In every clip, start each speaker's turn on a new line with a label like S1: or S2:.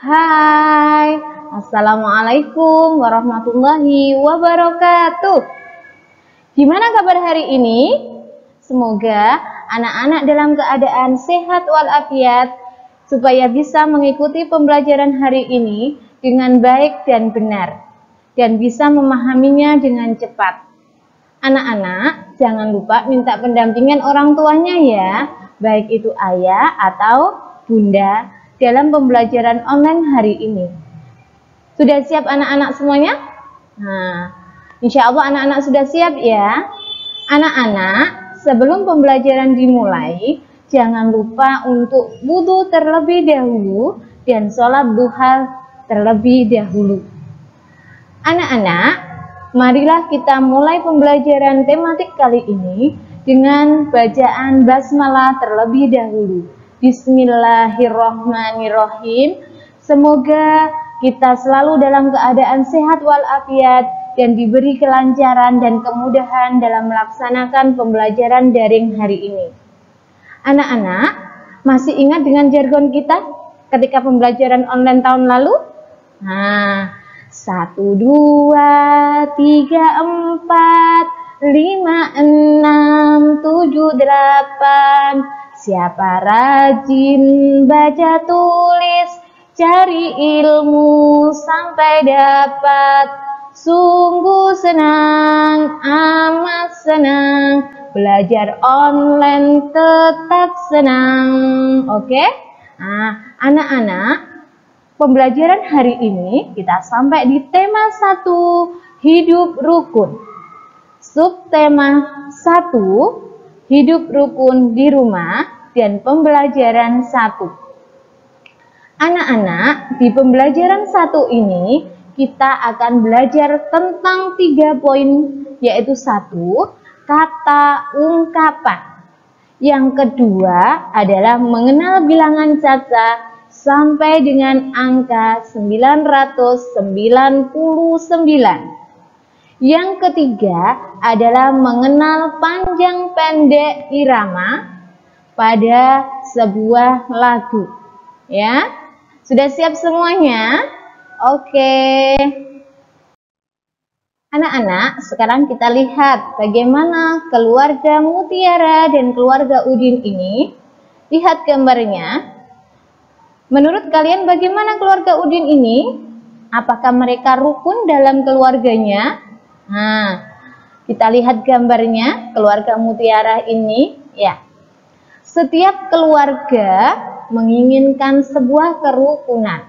S1: Hai, Assalamualaikum warahmatullahi wabarakatuh. Gimana kabar hari ini? Semoga anak-anak dalam keadaan sehat walafiat supaya bisa mengikuti pembelajaran hari ini dengan baik dan benar dan bisa memahaminya dengan cepat. Anak-anak, jangan lupa minta pendampingan orang tuanya ya, baik itu ayah atau bunda dalam pembelajaran online hari ini. Sudah siap anak-anak semuanya? Nah, insya Allah anak-anak sudah siap ya. Anak-anak, sebelum pembelajaran dimulai, jangan lupa untuk wudu terlebih dahulu dan sholat duha terlebih dahulu. Anak-anak, marilah kita mulai pembelajaran tematik kali ini dengan bacaan basmalah terlebih dahulu. Bismillahirrahmanirrahim. Semoga kita selalu dalam keadaan sehat walafiat dan diberi kelancaran dan kemudahan dalam melaksanakan pembelajaran daring hari ini. Anak-anak, masih ingat dengan jargon kita ketika pembelajaran online tahun lalu? Nah, 1, 2, 3, 4, 5, 6, 7, 8. Siapa rajin baca tulis, cari ilmu sampai dapat. Sungguh senang, amat senang, belajar online tetap senang. Oke? Nah, anak-anak, pembelajaran hari ini kita sampai di tema 1, hidup rukun. Subtema 1, hidup rukun di rumah dan pembelajaran 1. Anak-anak, di pembelajaran 1 ini kita akan belajar tentang 3 poin, yaitu 1, kata ungkapan. Yang kedua adalah mengenal bilangan caca sampai dengan angka 999. Yang ketiga adalah mengenal panjang pendek irama pada sebuah lagu. Ya, sudah siap semuanya? Oke. Anak-anak, sekarang kita lihat bagaimana keluarga Mutiara dan keluarga Udin ini. Lihat gambarnya. Menurut kalian bagaimana keluarga Udin ini? Apakah mereka rukun dalam keluarganya? Nah, kita lihat gambarnya keluarga Mutiara ini. Ya, setiap keluarga menginginkan sebuah kerukunan.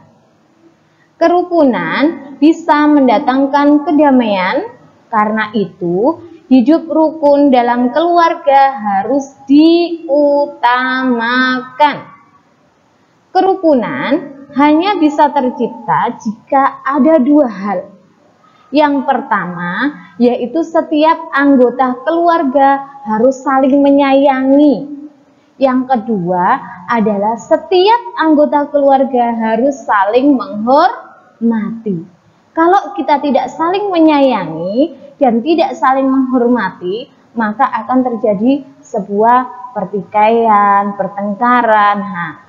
S1: Kerukunan bisa mendatangkan kedamaian, karena itu hidup rukun dalam keluarga harus diutamakan. Kerukunan hanya bisa tercipta jika ada 2 hal. Yang pertama, yaitu setiap anggota keluarga harus saling menyayangi. Yang kedua adalah setiap anggota keluarga harus saling menghormati. Kalau kita tidak saling menyayangi dan tidak saling menghormati, maka akan terjadi sebuah pertikaian, pertengkaran. Nah,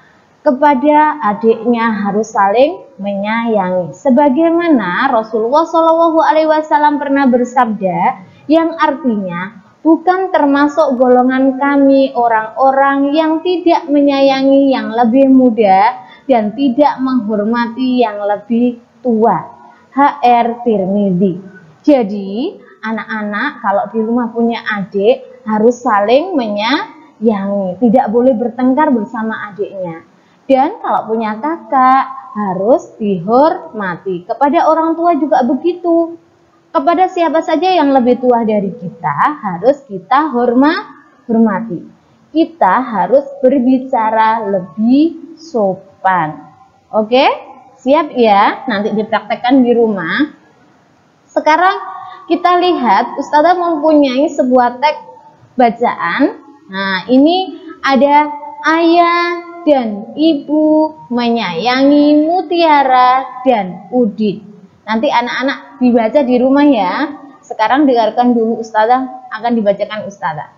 S1: kepada adiknya harus saling menyayangi. Sebagaimana Rasulullah SAW pernah bersabda, yang artinya bukan termasuk golongan kami orang-orang yang tidak menyayangi yang lebih muda dan tidak menghormati yang lebih tua. HR Tirmidzi. Jadi anak-anak kalau di rumah punya adik harus saling menyayangi, tidak boleh bertengkar bersama adiknya. Dan kalau punya kakak harus dihormati. Kepada orang tua juga begitu. Kepada siapa saja yang lebih tua dari kita harus kita hormati. Kita harus berbicara lebih sopan. Oke? Siap ya? Nanti dipraktekkan di rumah. Sekarang kita lihat Ustazah mempunyai sebuah teks bacaan. Nah, ini ada ayah dan ibu menyayangi Mutiara dan Udin. Nanti anak-anak dibaca di rumah ya. Sekarang dengarkan dulu Ustazah, akan dibacakan Ustazah.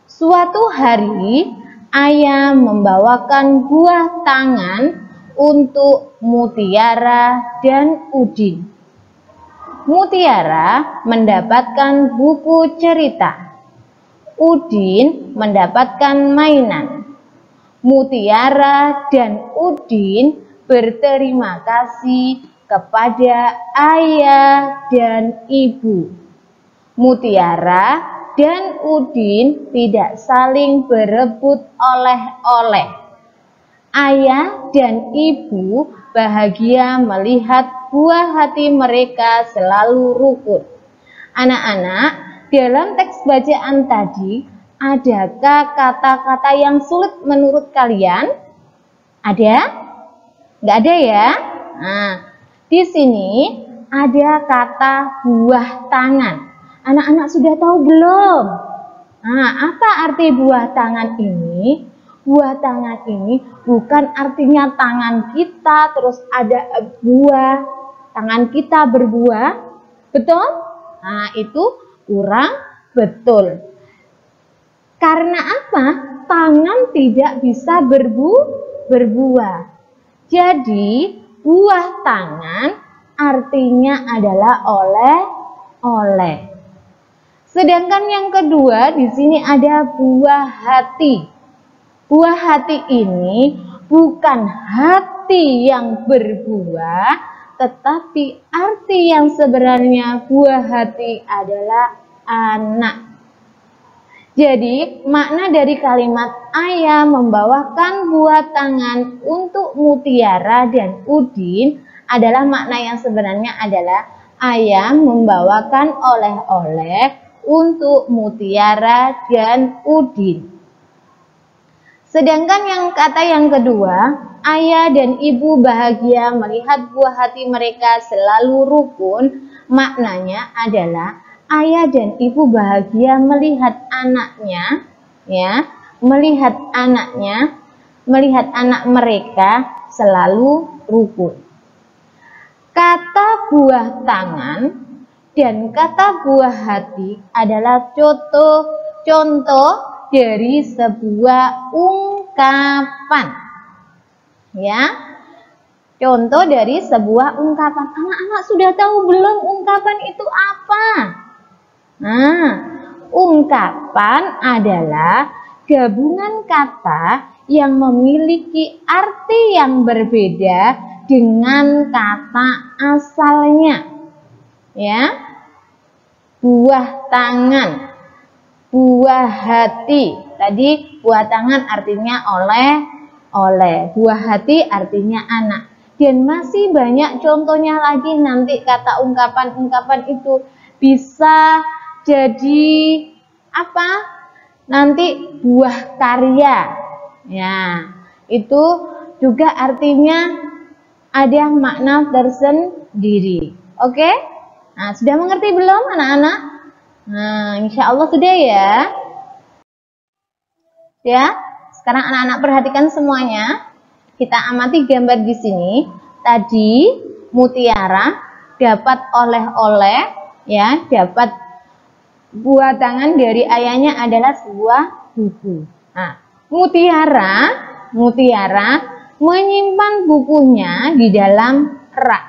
S1: Suatu hari ayah membawakan buah tangan untuk Mutiara dan Udin. Mutiara mendapatkan buku cerita. Udin mendapatkan mainan. Mutiara dan Udin berterima kasih kepada ayah dan ibu. Mutiara dan Udin tidak saling berebut oleh-oleh. Ayah dan ibu bahagia melihat buah hati mereka selalu rukun. Anak-anak, dalam teks bacaan tadi, adakah kata-kata yang sulit menurut kalian? Ada? Nggak ada ya? Nah, di sini ada kata buah tangan. Anak-anak sudah tahu belum? Nah, apa arti buah tangan ini? Buah tangan ini bukan artinya tangan kita terus ada buah, tangan kita berbuah. Betul? Nah, itu kurang betul. Karena apa? Tangan tidak bisa berbuah. Jadi, buah tangan artinya adalah oleh-oleh. Sedangkan yang kedua, di sini ada buah hati. Buah hati ini bukan hati yang berbuah, tetapi arti yang sebenarnya buah hati adalah anak. Jadi, makna dari kalimat ayah membawakan buah tangan untuk Mutiara dan Udin adalah makna yang sebenarnya adalah ayah membawakan oleh-oleh untuk Mutiara dan Udin. Sedangkan yang kata yang kedua, ayah dan ibu bahagia melihat buah hati mereka selalu rukun, maknanya adalah ayah dan ibu bahagia melihat anaknya, ya, melihat anak mereka selalu rukun. Kata buah tangan dan kata buah hati adalah contoh dari sebuah ungkapan. Ya. Contoh dari sebuah ungkapan. Anak-anak sudah tahu belum ungkapan itu apa? Nah, ungkapan adalah gabungan kata yang memiliki arti yang berbeda dengan kata asalnya. Ya. Buah tangan, buah hati. Tadi buah tangan artinya oleh. Buah hati artinya anak. Dan masih banyak contohnya lagi, nanti kata ungkapan-ungkapan itu bisa jadi apa? Nanti buah karya. Ya, itu juga artinya ada makna tersendiri. Oke? Nah, sudah mengerti belum anak-anak? Nah, insya Allah sudah ya. Ya, sekarang anak-anak perhatikan semuanya. Kita amati gambar di sini. Tadi Mutiara dapat oleh-oleh, ya, dapat buah tangan dari ayahnya adalah sebuah buku. Nah, Mutiara menyimpan bukunya di dalam rak.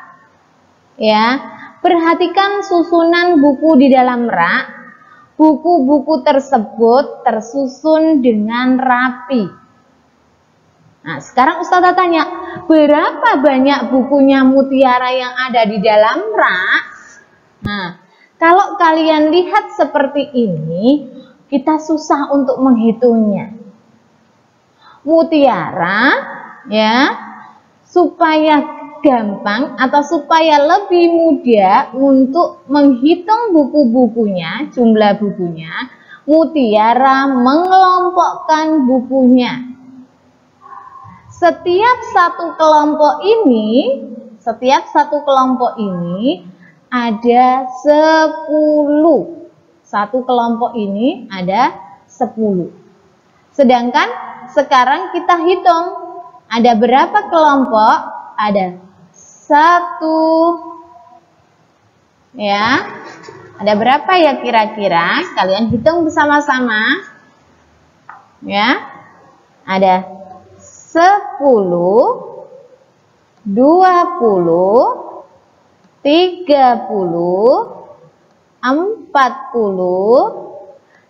S1: Ya, perhatikan susunan buku di dalam rak. Buku-buku tersebut tersusun dengan rapi. Nah, sekarang Ustazah tanya, berapa banyak bukunya Mutiara yang ada di dalam rak? Nah, kalau kalian lihat seperti ini, kita susah untuk menghitungnya. Mutiara, ya, supaya gampang atau supaya lebih mudah untuk menghitung buku-bukunya, jumlah bukunya, Mutiara mengelompokkan bukunya. Setiap satu kelompok ini ada 10. Satu kelompok ini ada 10. Sedangkan sekarang kita hitung ada berapa kelompok? Ada 1. Ya. Ada berapa ya kira-kira? Kalian hitung bersama-sama. Ya. Ada 10, 20, 30, 40,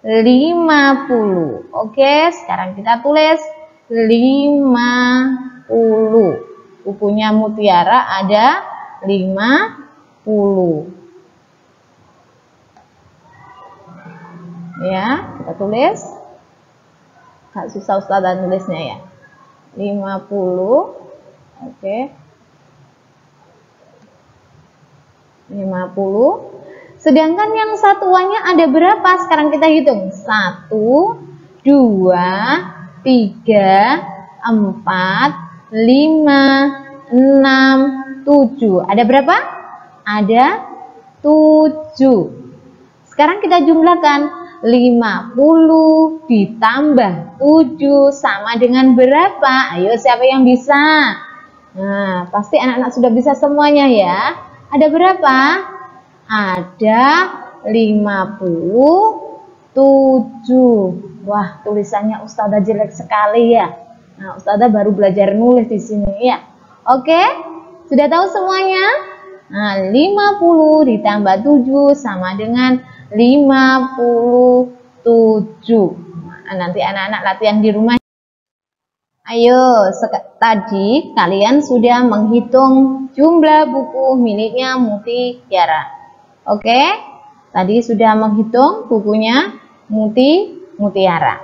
S1: 50. Oke, sekarang kita tulis 50. Bukunya Mutiara ada 50. Ya, kita tulis. Gak susah Ustazah nulisnya ya. 50. Oke. 50. Sedangkan yang satuannya ada berapa? Sekarang kita hitung. 1, 2, 3, 4, 5, 6, 7. Ada berapa? Ada 7. Sekarang kita jumlahkan. 50 ditambah 7 sama dengan berapa? Ayo, siapa yang bisa? Nah, pasti anak-anak sudah bisa semuanya ya. Ada berapa? Ada 57. Wah, tulisannya Ustazah jelek sekali ya. Nah, Ustazah baru belajar nulis di sini ya. Oke, sudah tahu semuanya? Nah, 50 ditambah 7 sama dengan 57. Nah, nanti anak-anak latihan di rumah. Ayo, tadi kalian sudah menghitung jumlah buku miliknya Mutiara. Oke, tadi sudah menghitung bukunya Mutiara.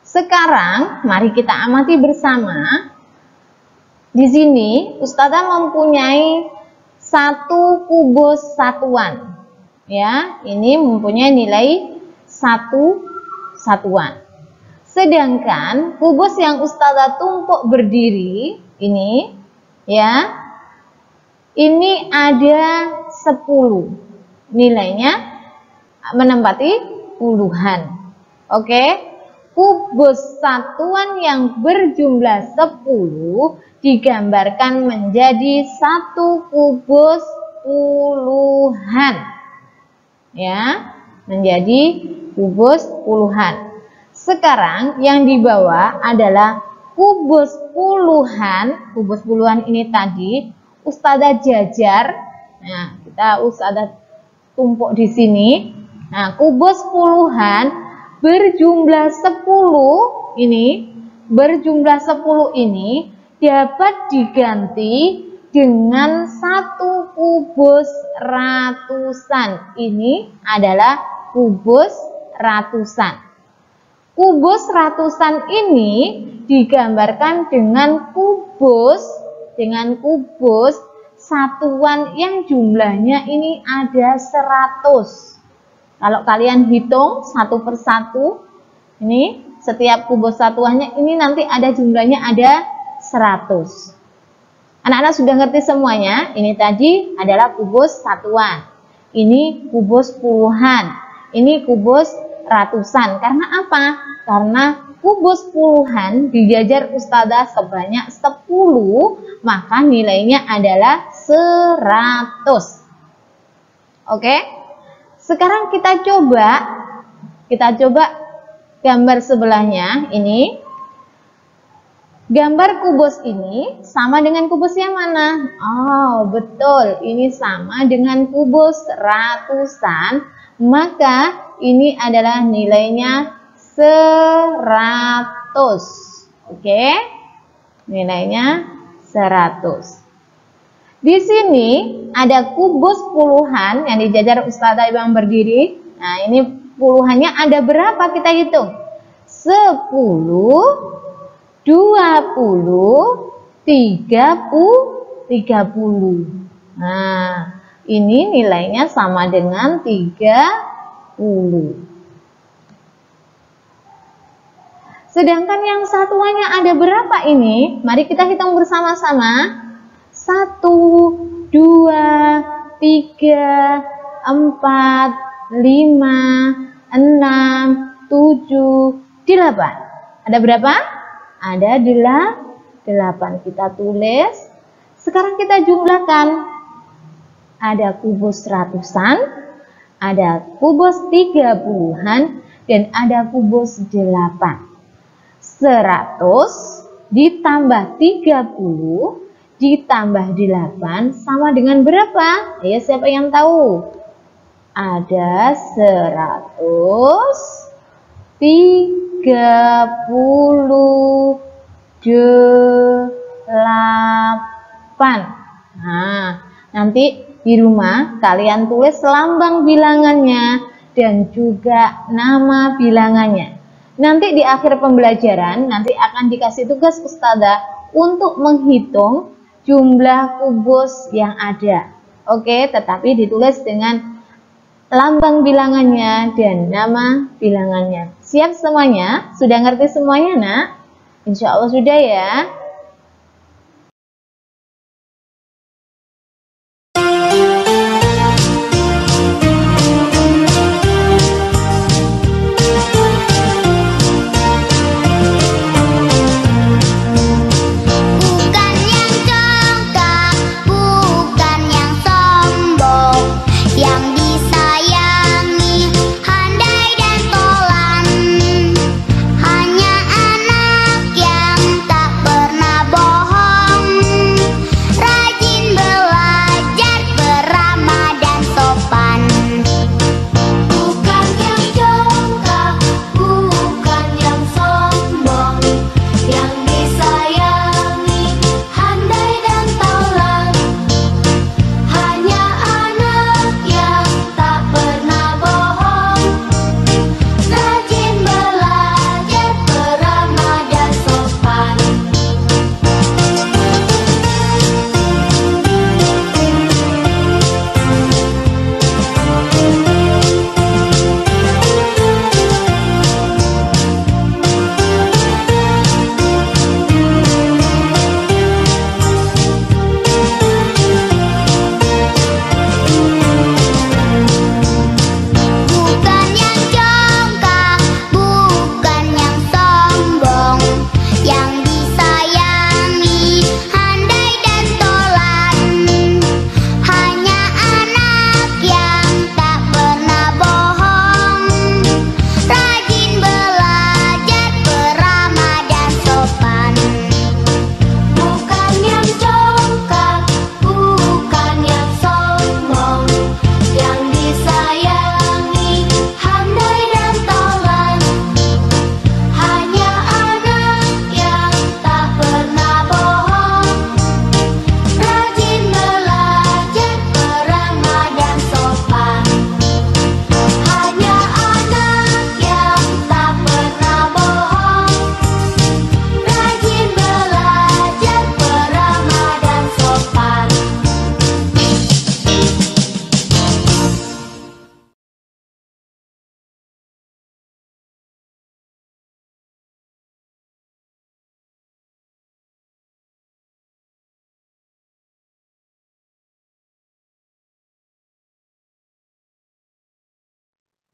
S1: Sekarang mari kita amati bersama. Di sini Ustazah mempunyai satu kubus satuan. Ya, ini mempunyai nilai 1 satuan. Sedangkan kubus yang Ustazah tumpuk berdiri ini, ya, ini ada 10. Nilainya menempati puluhan. Oke, kubus satuan yang berjumlah 10 digambarkan menjadi satu kubus puluhan. Ya, menjadi kubus puluhan. Sekarang yang di bawah adalah kubus puluhan. Kubus puluhan ini tadi Ustazah jajar. Nah, kita Ustazah tumpuk di sini. Nah, kubus puluhan berjumlah 10 ini, dapat diganti dengan satu kubus ratusan. Ini adalah kubus ratusan. Kubus ratusan ini digambarkan dengan kubus satuan yang jumlahnya ini ada 100. Kalau kalian hitung satu persatu, ini setiap kubus satuannya ini nanti ada jumlahnya ada 100. Anak-anak sudah ngerti semuanya. Ini tadi adalah kubus satuan. Ini kubus puluhan. Ini kubus ratusan. Karena apa? Karena kubus puluhan dijajar Ustazah sebanyak 10, maka nilainya adalah 100. Oke? Sekarang kita coba gambar sebelahnya. Ini gambar kubus ini sama dengan kubus yang mana? Oh, betul. Ini sama dengan kubus ratusan. Maka ini adalah nilainya 100. Oke? Nilainya 100. Di sini ada kubus puluhan yang dijajar Ustazah yang berdiri. Nah, ini puluhannya ada berapa? Kita hitung. 10, 20, 30. Nah, ini nilainya sama dengan 30. Sedangkan yang satuannya ada berapa ini? Mari kita hitung bersama-sama. 1, 2, 3, 4, 5, 6, 7, 8. Ada berapa? Ada 8. Kita tulis. Sekarang kita jumlahkan. Ada kubus ratusan, ada kubus 30-an, dan ada kubus 8. 100 ditambah 30 ditambah 8 sama dengan berapa? Ayo siapa yang tahu? Ada 138. Nah, nanti di rumah kalian tulis lambang bilangannya dan juga nama bilangannya. Nanti di akhir pembelajaran nanti akan dikasih tugas Ustazah untuk menghitung jumlah kubus yang ada. Oke, tetapi ditulis dengan lambang bilangannya dan nama bilangannya. Siap semuanya? Sudah ngerti semuanya, Nak? Insya Allah sudah ya.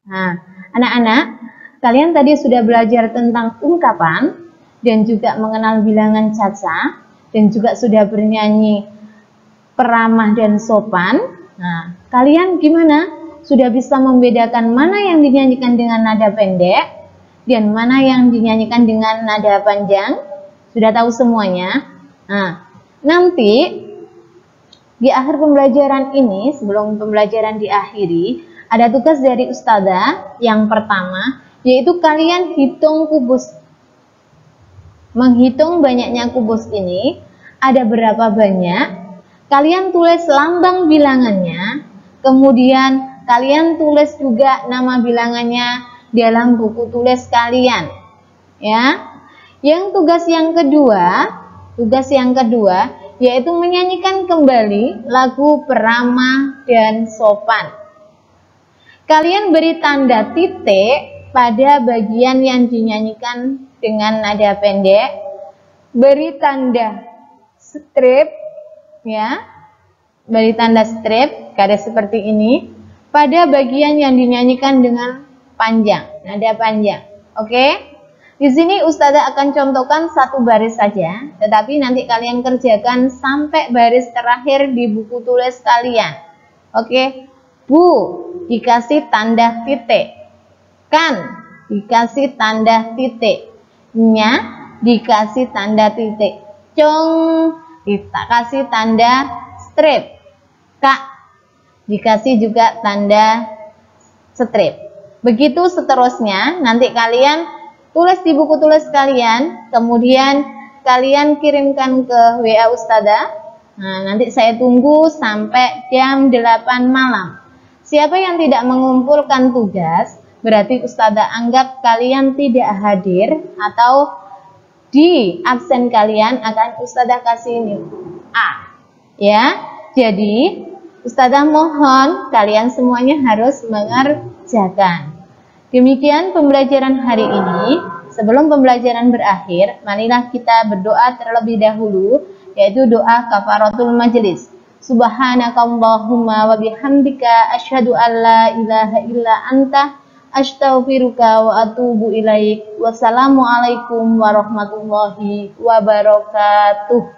S1: Nah, anak-anak, kalian tadi sudah belajar tentang ungkapan dan juga mengenal bilangan caca dan juga sudah bernyanyi peramah dan sopan. Nah, kalian gimana? Sudah bisa membedakan mana yang dinyanyikan dengan nada pendek dan mana yang dinyanyikan dengan nada panjang? Sudah tahu semuanya? Nah, nanti di akhir pembelajaran ini, sebelum pembelajaran diakhiri, ada tugas dari Ustazah yang pertama, yaitu kalian hitung kubus. Menghitung banyaknya kubus ini, ada berapa banyak, kalian tulis lambang bilangannya, kemudian kalian tulis juga nama bilangannya dalam buku tulis kalian. Ya. Yang tugas yang kedua, yaitu menyanyikan kembali lagu Peramah dan Sopan. Kalian beri tanda titik pada bagian yang dinyanyikan dengan nada pendek. Beri tanda strip, ya. Beri tanda strip, garis seperti ini, pada bagian yang dinyanyikan dengan panjang, nada panjang. Oke? Di sini Ustazah akan contohkan satu baris saja, tetapi nanti kalian kerjakan sampai baris terakhir di buku tulis kalian. Oke? Bu, dikasih tanda titik. Kan, dikasih tanda titik. Nya, dikasih tanda titik. Cong, kita kasih tanda strip. Kak dikasih juga tanda strip. Begitu seterusnya, nanti kalian tulis di buku tulis kalian, kemudian kalian kirimkan ke WA Ustazah. Nah, nanti saya tunggu sampai jam 8 malam. Siapa yang tidak mengumpulkan tugas, berarti Ustazah anggap kalian tidak hadir atau di absen kalian akan Ustazah kasih ini A. Ya, jadi Ustazah mohon kalian semuanya harus mengerjakan. Demikian pembelajaran hari ini. Sebelum pembelajaran berakhir, marilah kita berdoa terlebih dahulu, yaitu doa kafaratul majelis. Subhanakallahumma wa bihamdika asyhadu an la ilaha illa anta astaghfiruka wa atubu ilaik. Wassalamualaikum warahmatullahi wabarakatuh.